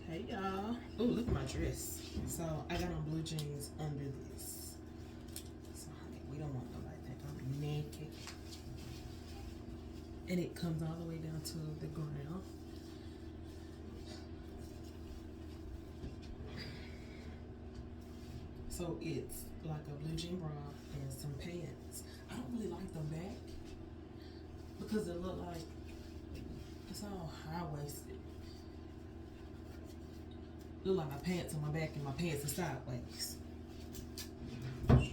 Hey y'all. Ooh, look at my dress. So I got on blue jeans under this. So honey, we don't want nobody to think I'm naked. And it comes all the way down to the ground. So it's like a blue jean bra and some pants. I don't really like the back because it look like it's all high waisted. Look like my pants on my back and my pants are sideways. But right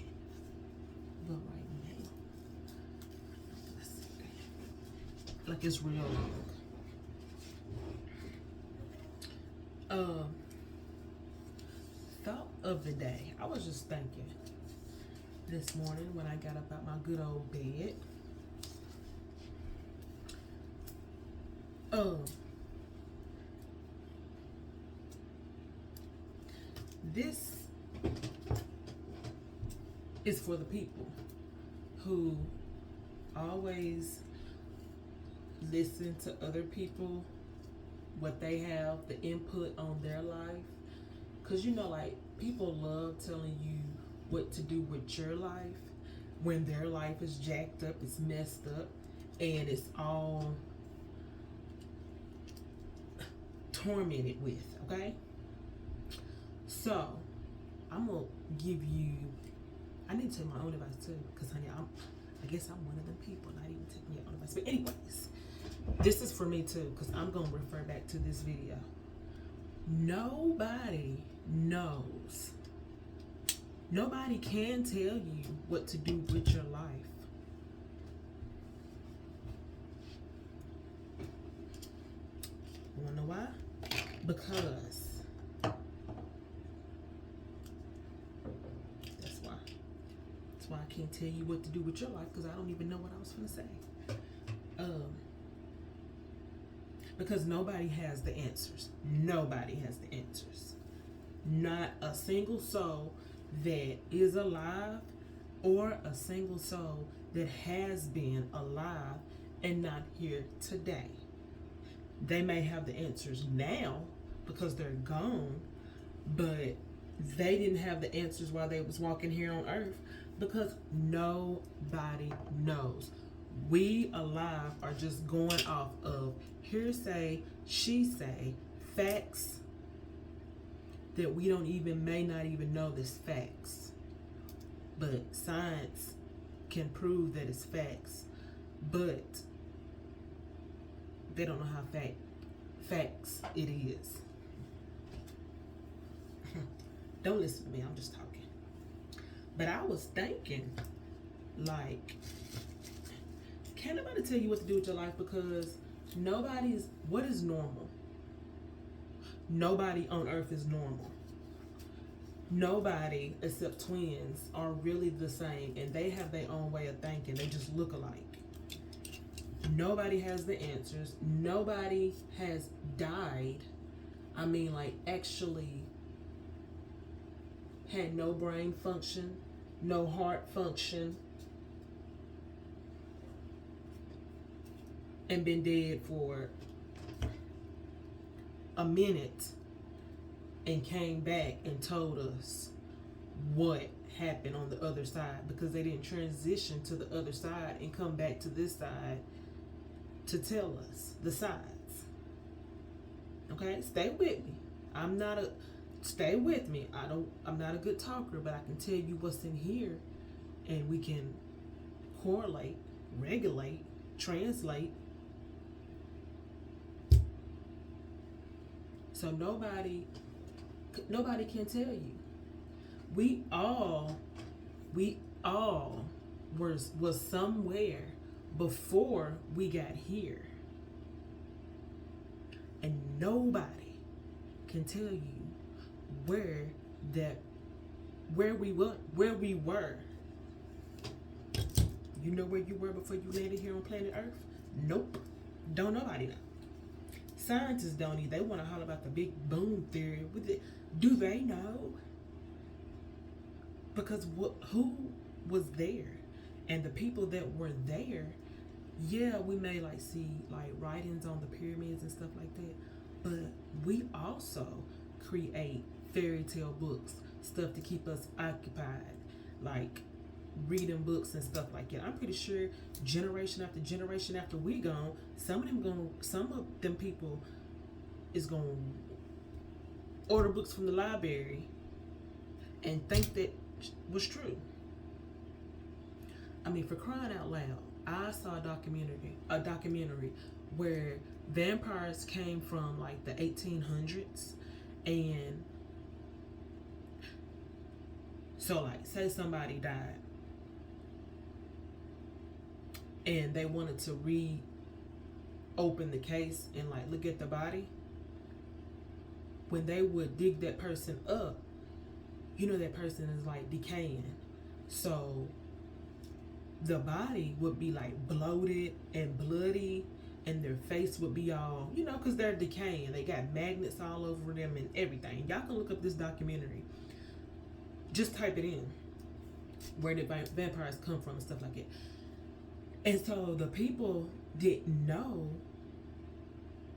now, let's see. Like it's real long. Thought of the day. I was just thinking this morning when I got up out my good old bed. This is for the people who always listen to other people, what they have, the input on their life. Because you know, like, people love telling you what to do with your life when their life is jacked up, it's messed up, and it's all tormented with, okay? So, I'm going to give you, I need to take my own advice too, because honey, I guess I'm one of them people, not even taking your own advice. But anyways, this is for me too, because I'm going to refer back to this video. Nobody knows. Nobody can tell you what to do with your life. You wanna know why? Because that's why. That's why I can't tell you what to do with your life, because I don't even know what I was gonna say. Because nobody has the answers. Nobody has the answers. Not a single soul that is alive or a single soul that has been alive and not here today. They may have the answers now because they're gone, but they didn't have the answers while they was walking here on earth, because nobody knows. We alive are just going off of hearsay, she say, facts that we don't even, may not even know this facts. But science can prove that it's facts. But they don't know how facts it is. Don't listen to me, I'm just talking. But I was thinking, like, can't nobody tell you what to do with your life, because what is normal? Nobody on earth is normal. Nobody except twins are really the same, and they have their own way of thinking. They just look alike. Nobody has the answers. Nobody has died. I mean, like, actually had no brain function, no heart function, and been dead for a minute and came back and told us what happened on the other side, because they didn't transition to the other side and come back to this side to tell us the sides. Okay, stay with me. Stay with me. I'm not a good talker, but I can tell you what's in here, and we can correlate, regulate, translate. So nobody can tell you. We all was somewhere before we got here. And nobody can tell you where we were. You know where you were before you landed here on planet Earth? Nope. Don't nobody know. Scientists don't either. They want to holler about the big boom theory. Do they know? Because who was there? And the people that were there, yeah, we may like see like writings on the pyramids and stuff like that, but we also create fairy tale books, stuff to keep us occupied, like reading books and stuff like that. I'm pretty sure generation after we gone, some of them people is gonna order books from the library and think that was true. I mean, for crying out loud, I saw a documentary where vampires came from like the 1800s, and so like say somebody died and they wanted to reopen the case and like look at the body. When they would dig that person up, that person is like decaying, so the body would be like bloated and bloody, and their face would be all, because they're decaying. They got magnets all over them and everything. Y'all can look up this documentary. Just type it in, where did vampires come from and stuff like that. And so the people didn't know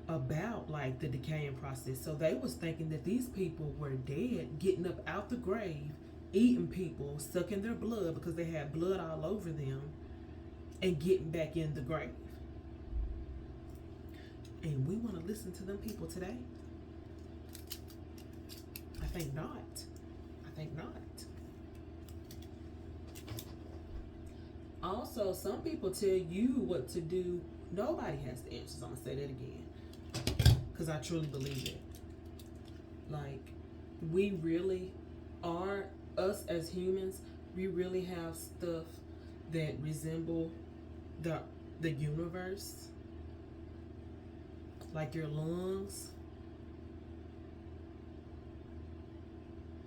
about like the decaying process. So they was thinking that these people were dead, getting up out the grave, eating people, sucking their blood because they had blood all over them, and getting back in the grave. And we want to listen to them people today? I think not. Also, some people tell you what to do. Nobody has the answers. I'm going to say that again, because I truly believe it. Like, we really are, us as humans, we really have stuff that resemble the universe. Like your lungs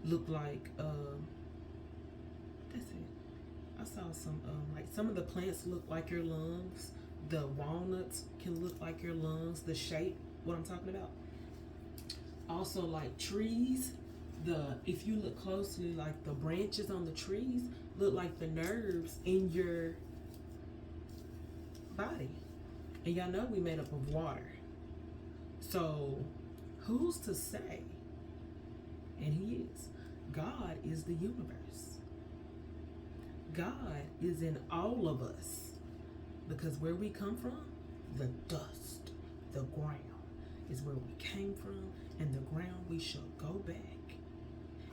look like that's it. I saw some like some of the plants look like your lungs. The walnuts can look like your lungs, the shape, what I'm talking about. Also, like trees, if you look closely, like the branches on the trees look like the nerves in your body. And y'all know we made up of water. So who's to say? And he is. God is the universe. God is in all of us. Because where we come from, the dust, the ground, is where we came from, and the ground we shall go back.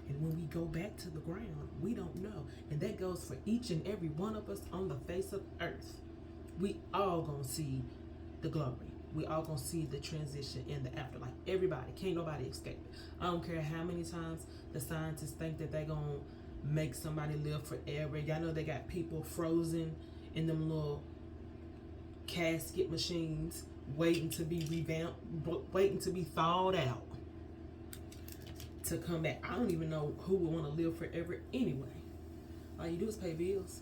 And when we go back to the ground, we don't know. And that goes for each and every one of us on the face of earth. We all gonna see the glory. We all gonna see the transition in the afterlife. Everybody, can't nobody escape it. I don't care how many times the scientists think that they gonna make somebody live forever. Y'all know they got people frozen in them little casket machines, waiting to be revamped, waiting to be thawed out to come back. I don't even know who would want to live forever anyway. All you do is pay bills.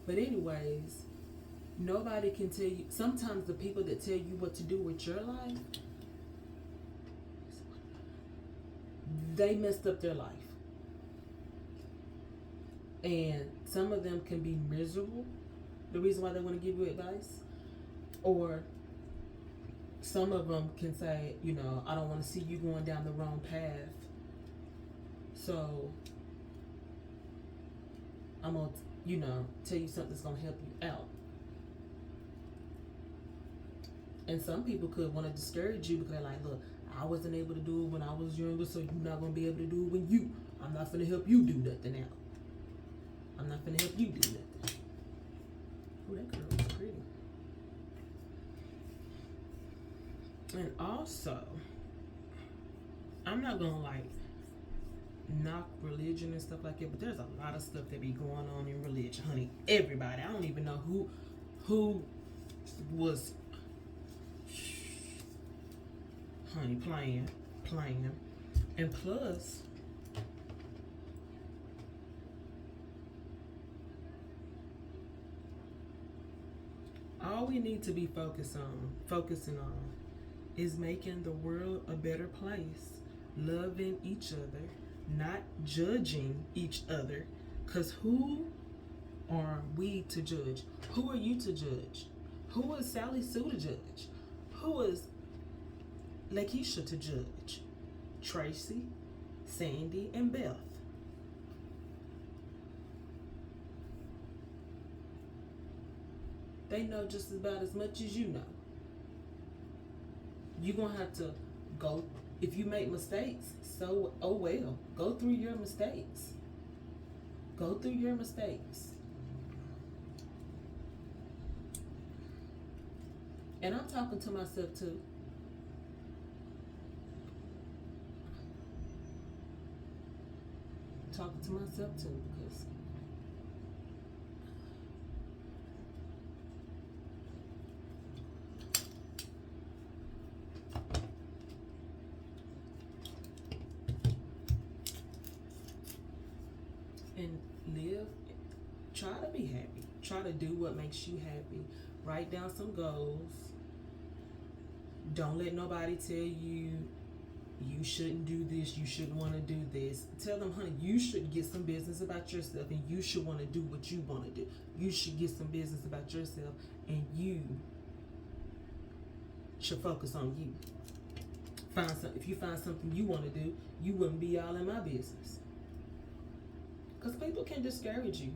But anyways, nobody can tell you. Sometimes the people that tell you what to do with your life, they messed up their life. And some of them can be miserable, the reason why they want to give you advice. Or some of them can say, I don't want to see you going down the wrong path. So I'm going to, tell you something that's going to help you out. And some people could want to discourage you because they're like, look, I wasn't able to do it when I was younger, so you're not going to be able to do it when I'm not going to help you do nothing now. I'm not going to help you do nothing. Oh, that girl is pretty. And also, I'm not going to knock religion and stuff like that, but there's a lot of stuff that be going on in religion, honey. Everybody. I don't even know who was, honey, playing. And plus, all we need to be focusing on is making the world a better place, loving each other, not judging each other. Because who are we to judge? Who are you to judge? Who is Sally Sue to judge? Who is Lakeisha to judge. Tracy, Sandy, and Beth. They know just about as much as you know. You're gonna have to go. If you make mistakes, so oh well. Go through your mistakes. Go through your mistakes. And I'm talking to myself too. Talking to myself too, because and live, try to be happy. Try to do what makes you happy. Write down some goals. Don't let nobody tell you you shouldn't do this, you shouldn't want to do this. Tell them, honey, you should get some business about yourself and you should want to do what you want to do. You should get some business about yourself and you should focus on you. If you find something you want to do, you wouldn't be all in my business. Because people can discourage you.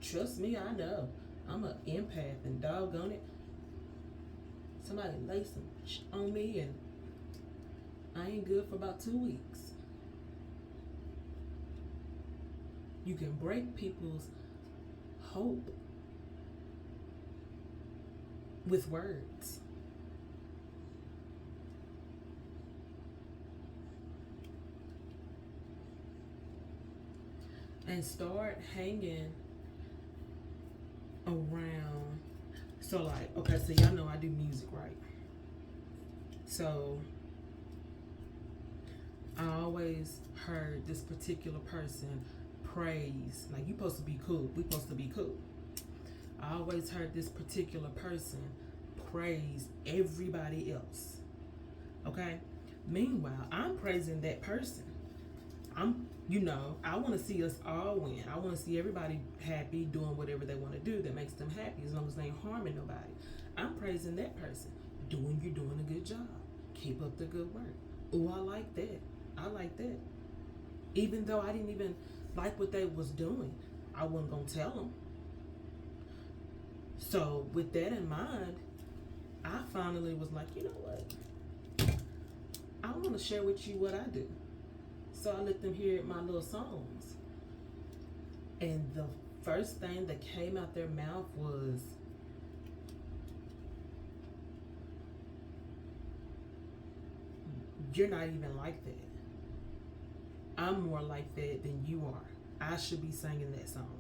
Trust me, I know. I'm an empath and doggone it. Somebody lay some on me and I ain't good for about 2 weeks. You can break people's hope with words. And start hanging around. So like, okay, so y'all know I do music, right? So I always heard this particular person praise, like, you supposed to be cool. We supposed to be cool. I always heard this particular person praise everybody else. Okay? Meanwhile, I'm praising that person. I want to see us all win. I want to see everybody happy, doing whatever they want to do that makes them happy, as long as they ain't harming nobody. I'm praising that person. You're doing a good job. Keep up the good work. Oh, I like that. I like that. Even though I didn't even like what they was doing, I wasn't going to tell them. So with that in mind, I finally was like, you know what? I want to share with you what I do. So I let them hear my little songs. And the first thing that came out their mouth was, you're not even like that. I'm more like that than you are. I should be singing that song.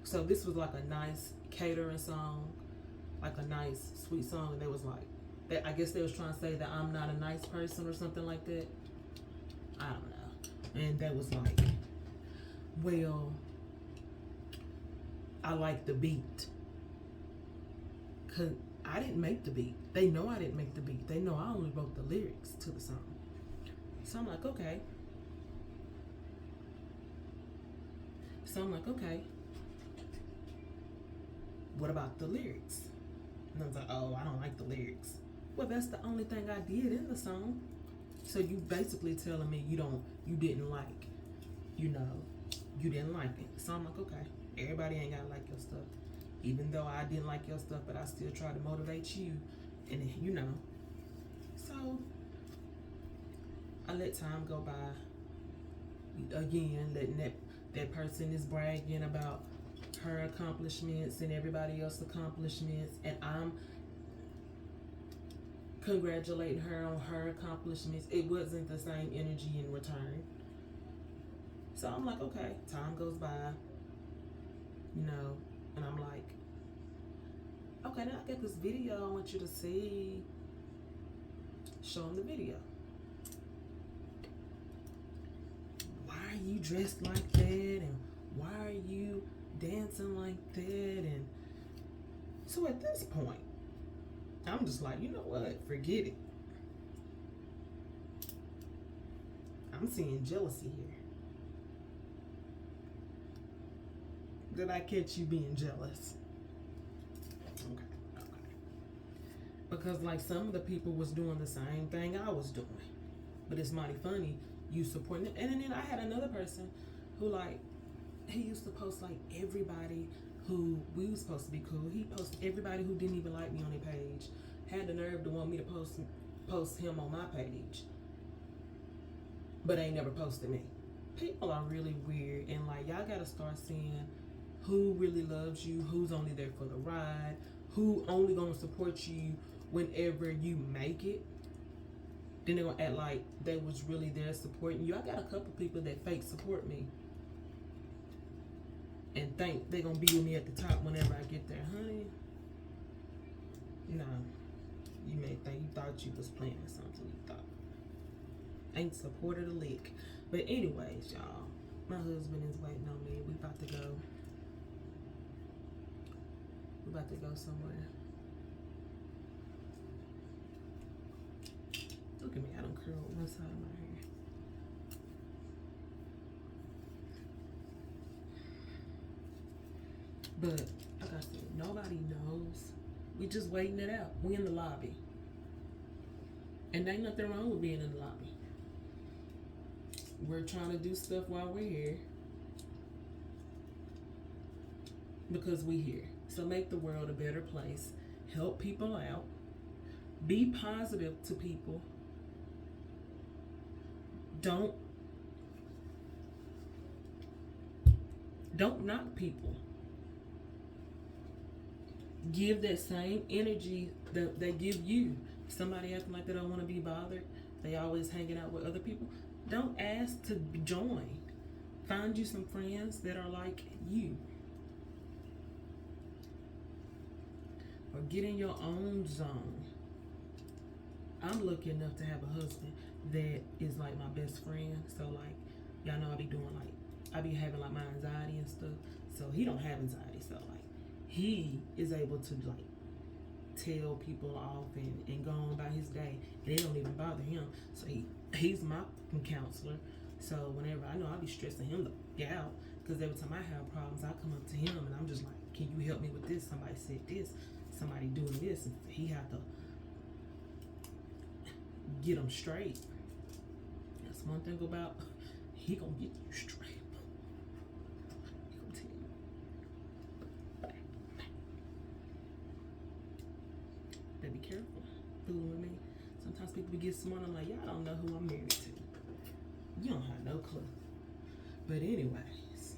So this was like a nice catering song, like a nice sweet song. And they was like, I guess they was trying to say that I'm not a nice person or something like that. I don't know. And they was like, well, I like the beat. Cause I didn't make the beat. They know I didn't make the beat. They know I only wrote the lyrics to the song. So I'm like, okay. What about the lyrics? And I was like, oh, I don't like the lyrics. Well, that's the only thing I did in the song. So you basically telling me you didn't like, you didn't like it. So I'm like, okay, everybody ain't gotta like your stuff. Even though I didn't like your stuff, but I still try to motivate you. And so I let time go by. Again, letting that person is bragging about her accomplishments and everybody else's accomplishments, and I'm congratulating her on her accomplishments. It wasn't the same energy in return. So I'm like, okay, time goes by, and I'm like, okay, now I got this video I want you to see. Show them the video. Why are you dressed like that? And why are you dancing like that? And so at this point, I'm just like, you know what? Forget it. I'm seeing jealousy here. Did I catch you being jealous? Okay. Because like some of the people was doing the same thing I was doing. But it's mighty funny you supporting it. And then I had another person who like, he used to post like everybody who we was supposed to be cool. He posted everybody who didn't even like me on their page. Had the nerve to want me to post him on my page. But ain't never posted me. People are really weird, and like y'all gotta start seeing who really loves you, who's only there for the ride, who only gonna support you whenever you make it. Then they're gonna act like they was really there supporting you. I got a couple people that fake support me and think they're gonna be with me at the top whenever I get there. Honey, no. You may think you thought you was playing or something. You thought. Ain't supported a lick. But anyways, y'all, my husband is waiting on me. We about to go. We about to go somewhere. Look at me, I don't curl one side of my hair. But like I said, nobody knows. We just waiting it out. We in the lobby. And ain't nothing wrong with being in the lobby. We're trying to do stuff while we're here. Because we here. So make the world a better place. Help people out. Be positive to people. Don't knock people. Give that same energy that they give you. Somebody acting like they don't want to be bothered. They always hanging out with other people. Don't ask to join. Find you some friends that are like you. Or get in your own zone. I'm lucky enough to have a husband that is like my best friend. So like, y'all know I be doing like, I be having like my anxiety and stuff. So he don't have anxiety. So like, he is able to like tell people off and go on about his day. And it don't even bother him. So he's my counselor. So whenever I know I be stressing him the out, because every time I have problems, I come up to him and I'm just like, can you help me with this? Somebody said this, somebody doing this, and he have to get them straight. That's one thing about, he gonna get you straight. He gonna tell you. Better be careful fooling with me. Sometimes people get smart. I'm like, y'all don't know who I'm married to. You don't have no clue. But anyways,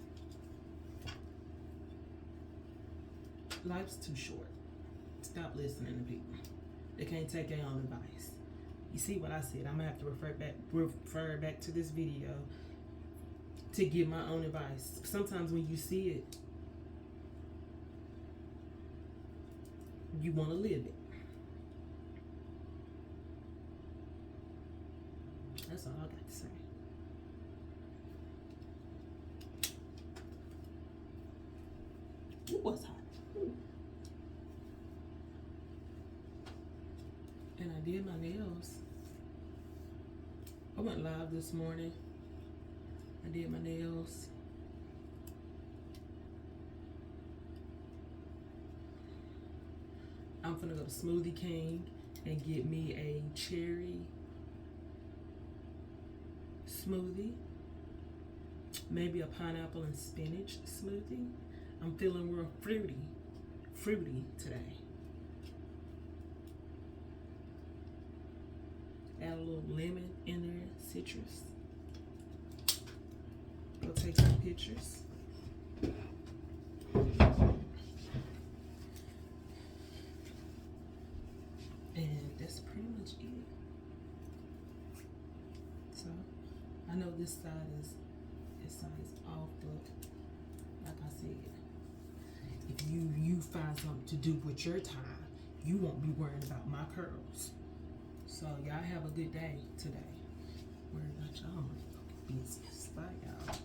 life's too short. Stop listening to people. They can't take their own advice. You see what I said? I'm gonna have to refer back to this video to give my own advice. Sometimes when you see it, you want to live it. That's all I got to say. It was hot. And I did my nails. I went live this morning. I did my nails. I'm finna go to Smoothie King and get me a cherry smoothie. Maybe a pineapple and spinach smoothie. I'm feeling real fruity today. Add a little lemon in there, citrus. Go take some pictures. And that's pretty much it. So, I know this side is off, but like I said, if you find something to do with your time, you won't be worrying about my curls. So y'all have a good day today. Worry about y'all motherfucking business. Bye y'all.